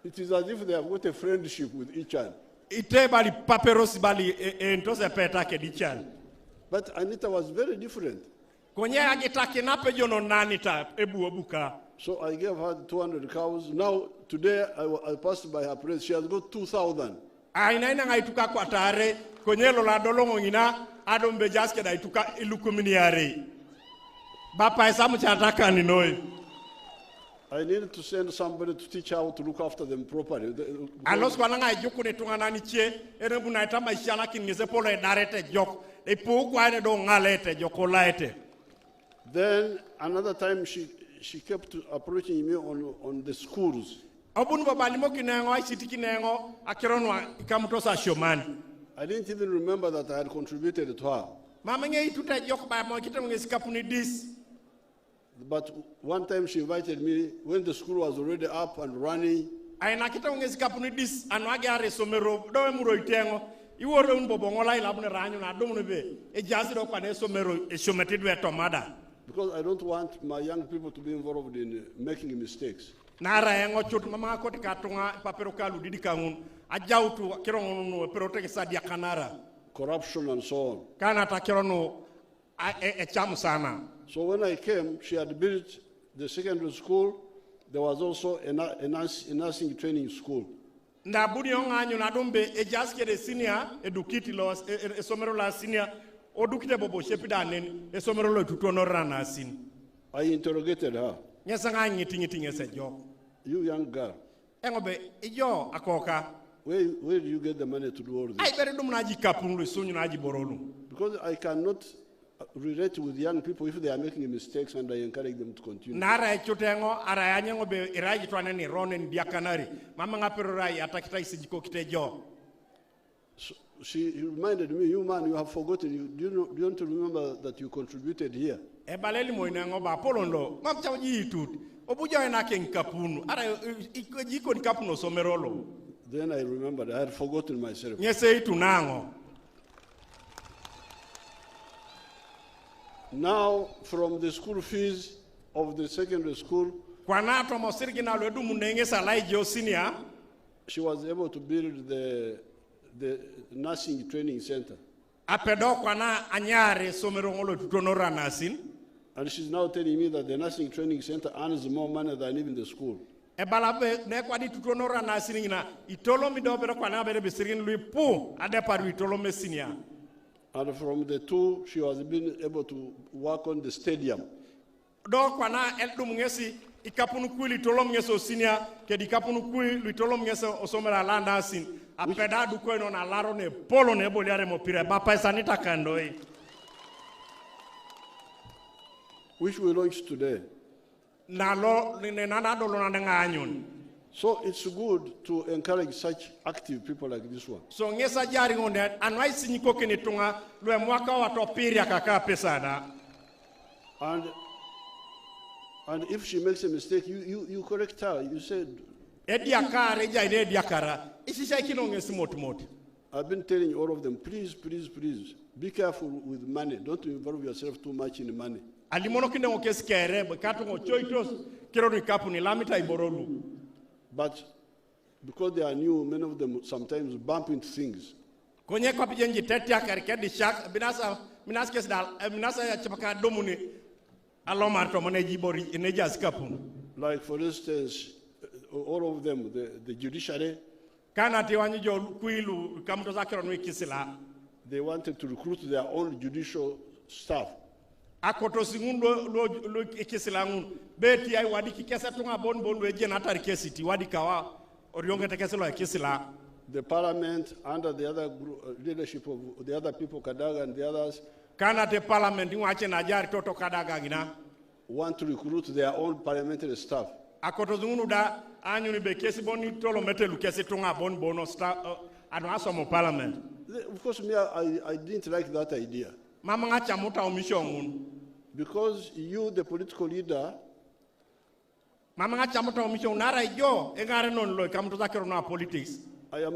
It is as if they have got a friendship with each and. Ite bali paperos bali entose peta ke dichan. But Anita was very different. Konye agitake na pejo no nanita ebu obuka. So I gave her 200 cows. Now today I passed by her place. She has got 2,000. Aina ina ngai tuka kwatare konye lo la dolongo ngina adombe jaske da ituka ilukuminiare. Bapa esamu chataka ni noi. I needed to send somebody to teach how to look after them properly. Alos kwa nanga joku ne tunga nani chie ere buna itama ishana kingize polo e darete jok e pu kwa ene do ngalete joko laete. Then another time she kept approaching me on the schools. Obunu babalimo kinengo isiti kinengo akironwa ikamutosa shomani. I didn't even remember that I had contributed to her. Mama nge ituta jok ba mo kita ngesikapuni dis. But one time she invited me when the school was already up and running. Aina kita ngesikapuni dis anwage are somero do muro itengo. Iwore unbobo ngola ilabune ranyu na domune be. E jasi do kwa ne somero e shometidwe tomada. Because I don't want my young people to be involved in making mistakes. Nara engo chut mama ko tikatunga paperoka ludidi kangun ajautu kirongo perote sadia kanara Corruption and so on. kana ta kirono e chamu sana. So when I came, she had built the secondary school. There was also a nursing training school. Na budi onganyo na dombe e jaske de senior edukiti lo e somero la senior odukite bobo shepida nen e somero lo tutono rana sin. I interrogated her. Nyesa ngani tingi ese jo. You young girl. Engobe ijo akoka. Where do you get the money to do all this? Ai bere dum na ji kapunu sunyu na ji borolu. Because I cannot relate with young people if they are making mistakes and I encourage them to continue. Nara chutengo ara yango be iraji twane ni ronen biakanari. Mama ngapero rai atakita isijiko kitejo. So she reminded me, you man, you have forgotten. Do you want to remember that you contributed here? E baleli mo inango ba polondo. Mam chaw yi tut. Obuja na ken kapunu. Ara iko ni kapuno somerolo. Then I remembered I had forgotten myself. Nyese itunango. Now, from the school fees of the secondary school, Kwanato mo sirgina lo edu munenge salai jo senior. she was able to build the nursing training center. Apedo kwana anyare somerongolo tutonora nasin. And she's now telling me that the nursing training center earns more money than even the school. E balabe ne kwadi tutonora nasin ina itolo mi do bero kwana bere bisirin lui pu ade paru itolo mesinia. And from the two, she was been able to work on the stadium. Do kwana eldu mungesi ikapunu kuili tolo mngeso sinia ke di kapunu kuili tolo mngeso osomera landa sin apeda du ko no na laro ne polo ne boliare mo pire ba paisa nita kandoi, which we launched today. na lo ne na do lo na nganyun. So it's good to encourage such active people like this one. So ngesa jari ngonde anwai sinyiko kene tunga lo mwaka wa topiri akaka pesada. And if she makes a mistake, you correct her. You said, I've been telling all of them, please, please, please, be careful with money. Don't involve yourself too much in money. But because they are new, many of them sometimes bump into things. Like, for instance, all of them, the judiciary, they wanted to recruit their own judicial staff. The parliament, under the other leadership of the other people, Kadaga and the others, want to recruit their own parliamentary staff. Of course, me, I didn't like that idea. Because you, the political leader, I am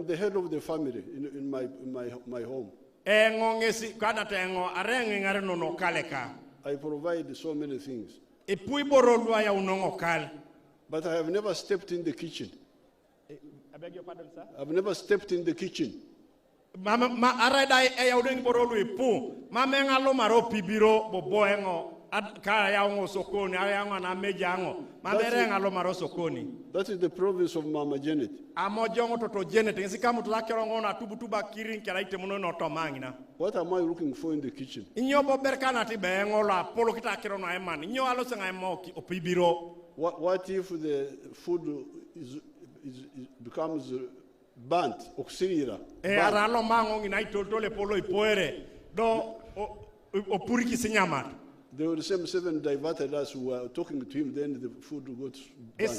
the head of the family in my home. I provide so many things. But I have never stepped in the kitchen. I beg your pardon, sir? I've never stepped in the kitchen. That is the province of Mama Janet. What am I looking for in the kitchen? What if the food becomes burnt? They were the same 7 diverted us who were talking to him, then the food got burnt.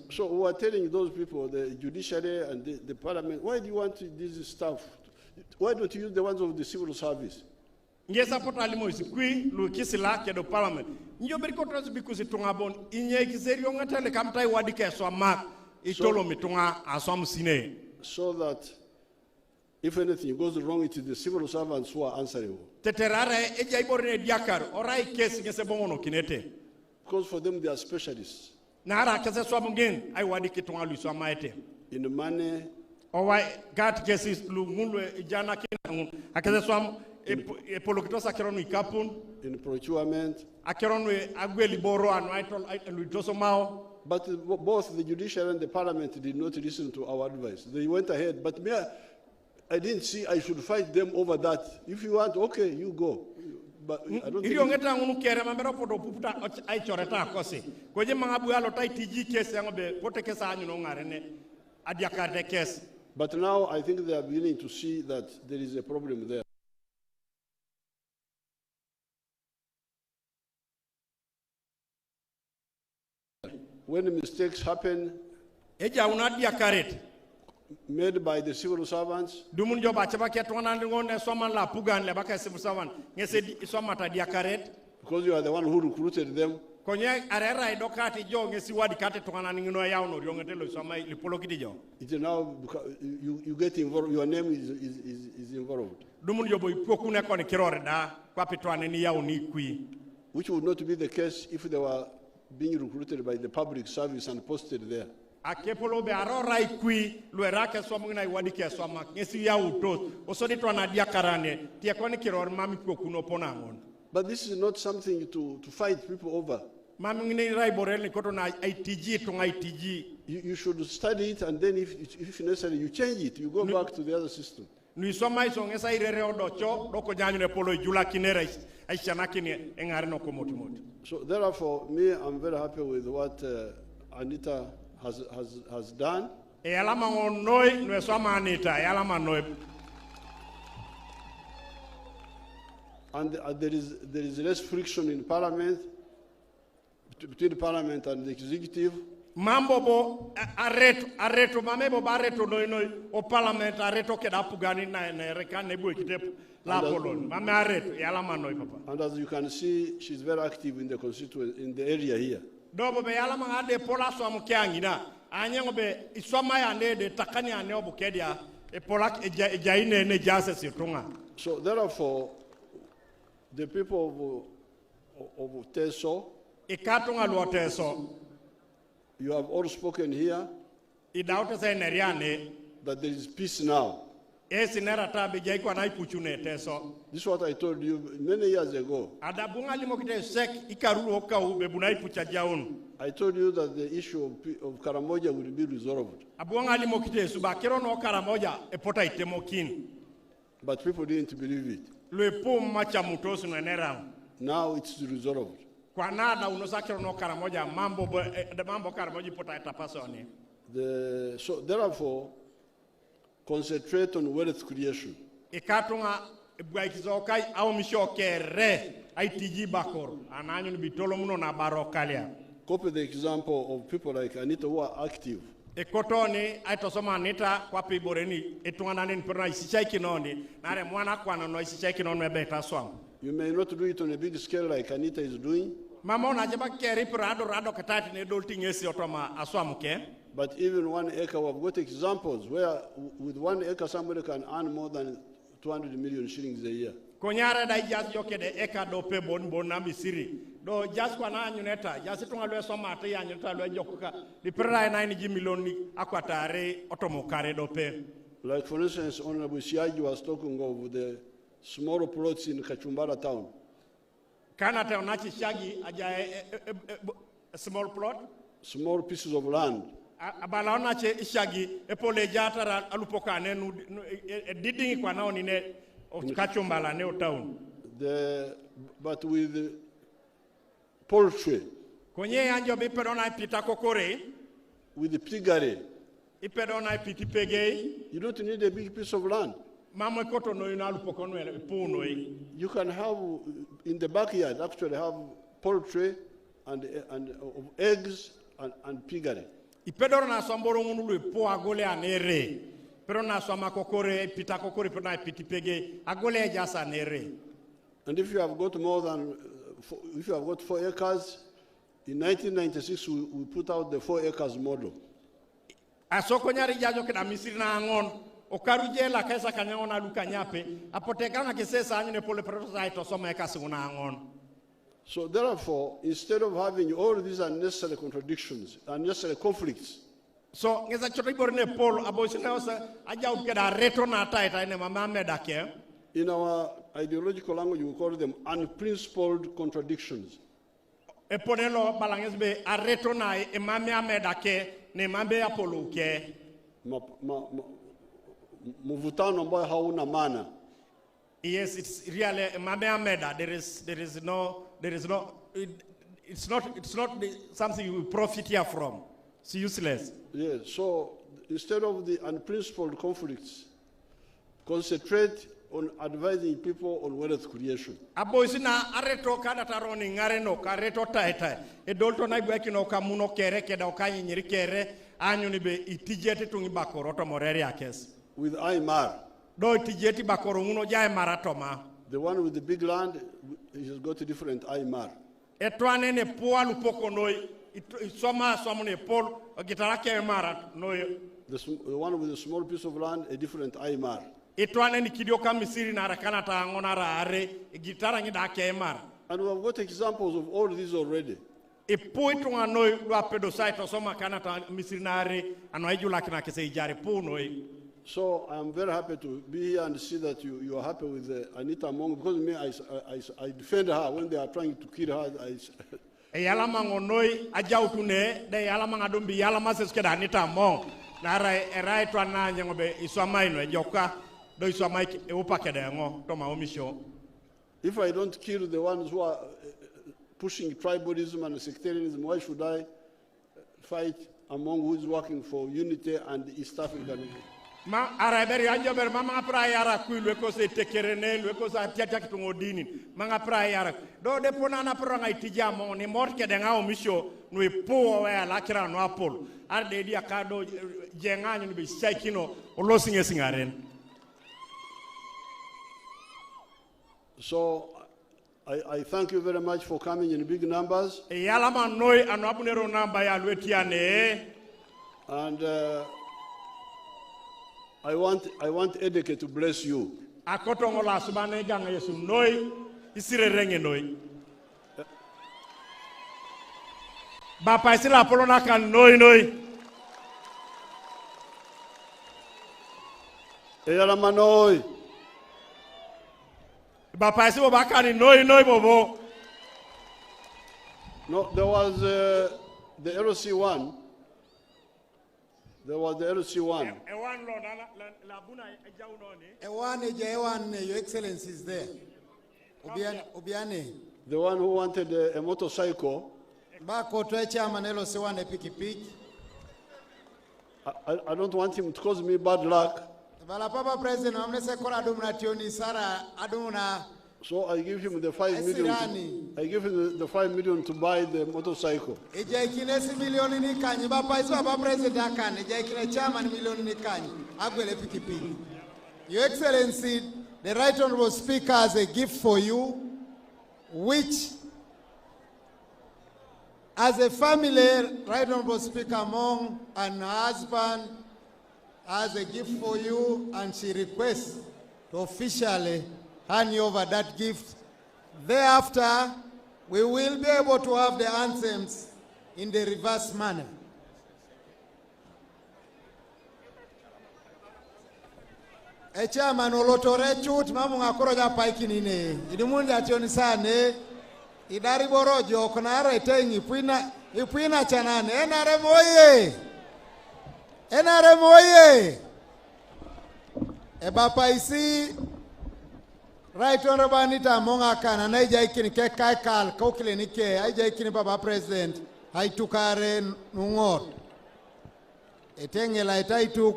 So we are telling those people, the judiciary and the parliament, why do you want this stuff? Why don't you use the ones of the civil service? So that if anything goes wrong, it is the civil servants who are answerable. Because for them, they are specialists. In money, in procurement. But both the judiciary and the parliament did not listen to our advice. They went ahead, but me, I didn't see I should fight them over that. If you want, okay, you go. But I don't think but now I think they are beginning to see that there is a problem there. when mistakes happen Eja unadia karet. made by the civil servants, Dumun joba chaba ke twana ngone soman la pugan le baka civil servant. Ngese somata dia karet. because you are the one who recruited them, Konye arera idokati jo ngesi wadi kate twana ngino yauno yongetelo soma lipolo kidijo. it is now you get involved, your name is involved, Dumun jobo ipokune koni kirore da kwa pitwane ni yau ni kui. which would not be the case if they were being recruited by the public service and posted there. Akepolo be arora ikui luera ke somo na iwadi ke soma ngesi yau to osodi twana dia karane tie koni kirore mami pokuno pona ngon. But this is not something to fight people over. Mami ngini rai borel koto na ITG to ITG. You should study it, and then if necessary, you change it. You go back to the other system. Nui soma iso ngesa irere odocho doko janyu ne polo jula kinera aishana kini engare no komoti. So therefore, me, I'm very happy with what Anita has done. E alama ngonoi no soma Anita e alama noi. And there is less friction in Parliament, between Parliament and the executive. Mambo bo areto mamebo bareto noi o Parliament areto ke da pugani na rekane bu ekite la polon. Mame areto e alama noi papa. And as you can see, she's very active in the constituency, in the area here. Dobo be alama ade pola so amkiangi na anyengo be isoma ya de takani ane obukedia e pola ejaine ne jase situnga. So therefore, the people of Teso, Ikatunga luoteso. you have all spoken here Idauta sa neriane. that there is peace now. Esi nera tabi jai kwa na ipuchune teso. This is what I told you many years ago. Adabunga limo kite sek ikaruru oka ube buna ipucha jaun. I told you that the issue of Karamoja will be resolved. Abunga limo kite subakiro no Karamoja epota itemokin. But people didn't believe it. Luepo macha mutosu no nera. Now it's resolved. Kwa nada unosakiro no Karamoja mambo Karamoja ipota itapasoni. So therefore, concentrate on wealth creation. Ikatunga bwaikizokai au mishoke re ITG bakor. Ananyo ni bitolo muno na barokalia. Copy the example of people like Anita who are active. Ekotoni aitosoma Anita kwa piboreni etungana ni perna isichai kinoni nare mwana kwa no isichai kinoni mebeta swang. You may not do it on a big scale like Anita is doing. Mama na jeba keri rado katati ne dolting esi otoma aswamuke. But even 1 acre, we've got examples where with 1 acre somebody can earn more than 200 million shillings a year. Konyara da jas yoke de eka do pe bon na misiri. Do jas kwa na nyuneta, jas tunga lwe soma ate ya nyuneta lwe jokuka. Di perra 9 milioni akwatare otomokare do pe. Like for instance, Honorable Siaji was talking of the small plots in Kachumbara town. Kana te onachi shagi aja small plot? Small pieces of land. Abalaona che ishagi epole jatara alupoka nenu didingi kwa nao nine kachumbala neo town. But with poultry, konye anjo bipedona pita kokore, with the piggery, ipedona piti pegei, you don't need a big piece of land. Mama koto no inalupoka no puno. You can have in the backyard actually have poultry and eggs and piggery. Ipedoro na somboro ngulu po agole anere. Pero na soma kokore pita kokore pero na piti pege agole jasa nere. And if you have got more than if you have got 4 acres, in 1996 we put out the 4 acres model. Asoko nyari jajo kena misiri na angon okaruje la kesa kanyango na luka nyape apotekana kisesa anyune pole protosa ito soma ekasi una angon. So therefore, instead of having all these unnecessary contradictions, unnecessary conflicts, so ngeza chotibor ne polo abosina osa aja ukeda reto na taita ine mama medake. In our ideological language, we call them unprincipled contradictions. Eponelo balangesbe areto na emame amedake ne mambe apolo ke. Mvutano ambayo hauna maana. Yes, it's really emame ameda. It's not something you profit here from. It's useless. Yes, so instead of the unprincipled conflicts, concentrate on advising people on wealth creation. Aboisina areto kada taroni ngareno kareto taita e dolto na ibeki no kamuno kere keda okanyi nyiri kere anyuni be itijeti tungi bakoro to moreri akes With Aymar, do itijeti bakoro uno jae maratoma the one with the big land, he has got a different Aymar. etwane ne poalu poko noi soma ne pol gitara ke marat noi The one with a small piece of land, a different Aymar. etwane ni kidio kamisiri na rakana ta ngona rare gitara ngi da ke mar And we have got examples of all these already. e poitunga noi lo apedo saito soma kana ta misiri na are ano ajula kina kese ijare po noi. So I am very happy to be here and see that you are happy with Anita Among, because me, I defend her when they are trying to kill her. E yala mango noi ajautune de yala manga dumbi yala maseske da Anita Among na rai to na nyangobe iswamai no ejoka do iswamai e upake de ngo to ma omission. If I don't kill the ones who are pushing tribalism and sectarianism, why should I fight among who is working for unity and East African? Ma araberi anjober mama pra yara ku lwe ko se tekerene lwe ko sa tiata kitungo dini manga pra yara do de pona na pro ngai tijamo ni morke de ngao misho no ipo wa la kira no apol arde dia kado jenganyo ni be shaikino olosinge singaren. So I thank you very much for coming in big numbers. E yala man noi anu abunero namba ya lwetiane And I want Edeke to bless you. akotongo la subane ganga yesu noi isire renge noi bapa isira polona kan noi Eyala manoi. bapa isibo bakani noi bobo. No, there was the LC1. There was the LC1. Your Excellency is there. Obiane. The one who wanted a motorcycle. I don't want him to cause me bad luck. So I give him the 5 million. I give him the 5 million to buy the motorcycle. Your Excellency, the Right Honorable Speaker has a gift for you, which, as a family, Right Honorable Speaker Among and her husband has a gift for you, and she requests to officially hand you over that gift. Thereafter, we will be able to have the anthems in the reverse manner. Chairman olotore chut mamu ngakoro ja paiki nine idimundi ationi sane idari borojo konara etengi ipuina chanane enare moye ebapa isi Right Honorable Anita Among akana na ijaikini ke kaikal kokile nike ijaikini baba president haitukare nungot etengela itaituk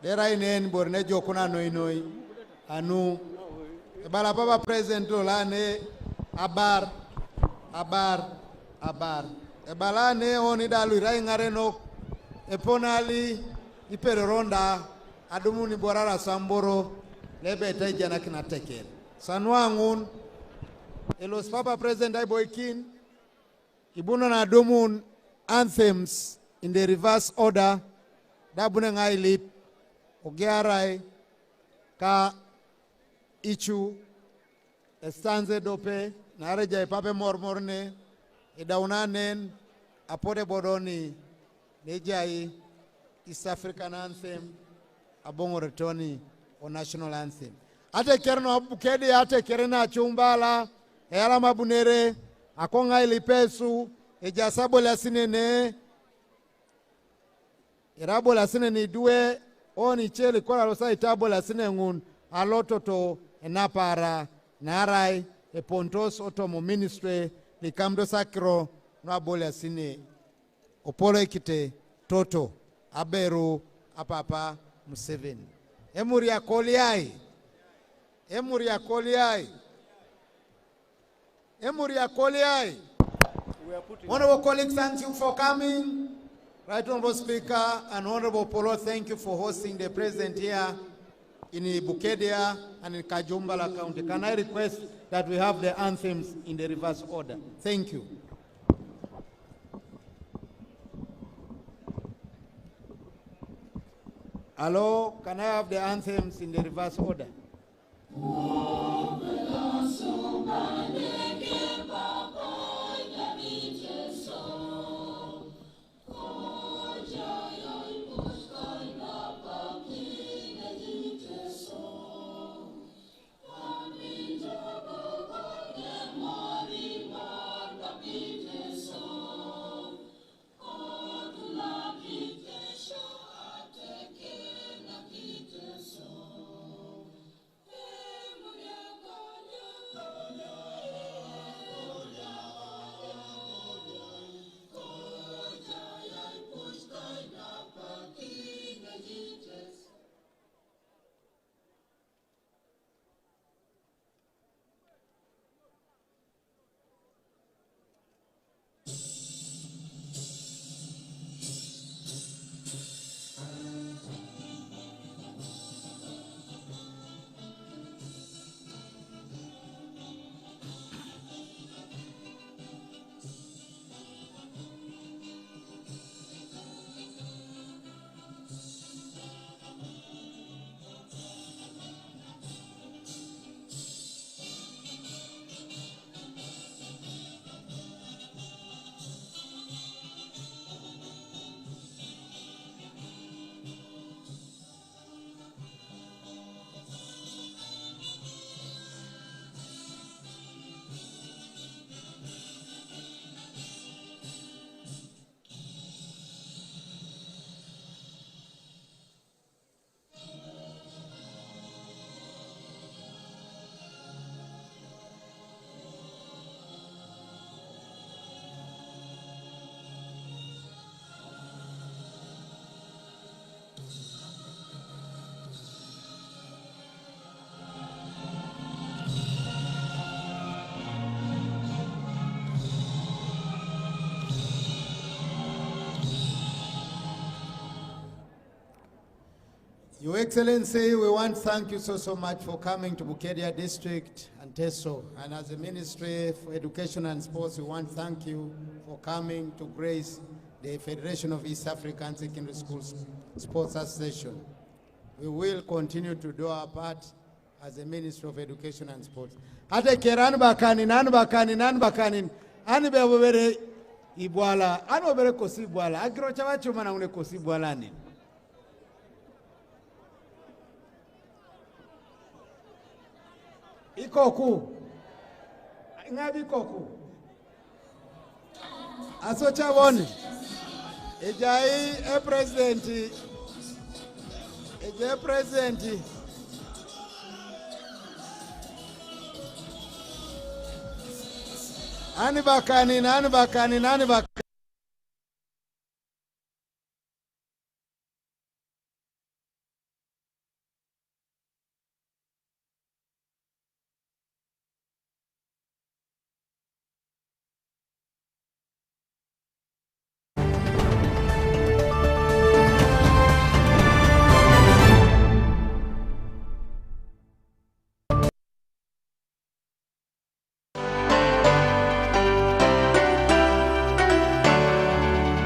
dera inen borne jokuna noi anu bala baba president lane abar bala ne oni dalu rai ngareno eponali iperonda adumuni borara samboro lebe tajana kina tekel sanwangun elos papa president ai boykin ibuno na adumun anthems in the reverse order dabune ngai lip ogearai ka ichu estanze dope nareja ipape mormorne idaunanen apode bodoni nejai East African anthem abongo retoni o national anthem ate kerno abukedi ate kerena chumbala eyala mabunere akonga ilipesu ejasabo la sinene irabo la sinene duwe oni cheli kola losa itabo la sinengun alototo enapara narai e pontos otomo ministry likamdo sakro no abola sine opolo ikite toto aberu apapa Museveni emuri akoliai Emuria Koliai. Emuria Koliai. Honorable colleagues, thank you for coming. Right Honorable Speaker and Honorable Polo, thank you for hosting the President here in Bukedia and in Kajumbala County. Can I request that we have the anthems in the reverse order? Thank you. Hello, can I have the anthems in the reverse order? Your Excellency, we want to thank you so much for coming to Bukedia District and Teso. And as the Ministry for Education and Sports, we want to thank you for coming to grace the Federation of East African Secondary Schools Sports Association. We will continue to do our part as the Ministry of Education and Sports. Ate keran bakani, nan bakani, ani bebere ibwala, ano bere kosi ibwala, agiro chawacho mana une kosi ibwala ni. Ikoku. Ngabi ikoku. Asocha woni. Ejai president. Ejai president. Ani bakani.